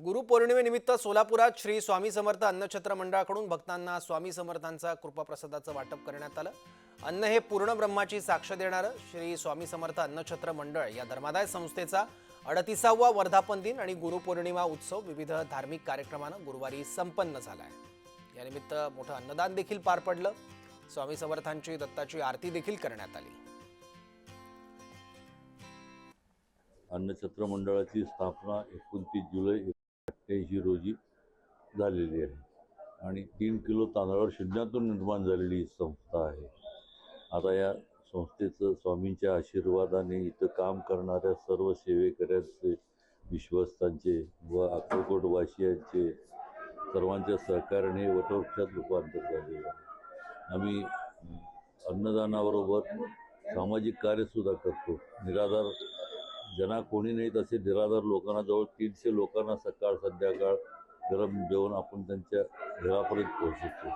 गुरुपौर्णिमेनिमित्त सोलापुरात श्री स्वामी समर्थ अन्नछत्र मंडळाकडून भक्तांना स्वामी समर्थांचा कृपाप्रसादाचं वाटप करण्यात आलं। अन्न हे पूर्ण ब्रह्माची साक्ष देणारं श्री स्वामी समर्थ अन्नछत्र मंडळ या धर्मादाय संस्थेचा 38वा वर्धापन दिन आणि गुरुपौर्णिमा उत्सव विविध धार्मिक कार्यक्रमांनी गुरुवारी संपन्न झाला आहे। या निमित्त मोठं अन्नदान देखील पार पडलं। स्वामी समर्थांची दत्ताची आरती देखील करण्यात आली। अन्नछत्र मंडळाची स्थापना 29 जुलै 1988 रोजी झालेली आहे आणि 3 किलो तांदळावर शून्यातून निर्माण झालेली ही संस्था आहे। आता या संस्थेचं स्वामींच्या आशीर्वादाने इथं काम करणाऱ्या सर्व सेवेकऱ्यांचे, विश्वस्तांचे व अक्कलकोट वासियांचे सर्वांच्या सहकार्याने वटवृक्षात रूपांतर झालेलं आहे। आम्ही अन्नदानाबरोबर सामाजिक कार्यसुद्धा करतो। निराधार ज्यांना कोणी नाही तसे निराधार लोकांना जवळ 300 लोकांना सकाळ संध्याकाळ गरम जेवण आपण त्यांच्या घरापर्यंत पोहोचवतो।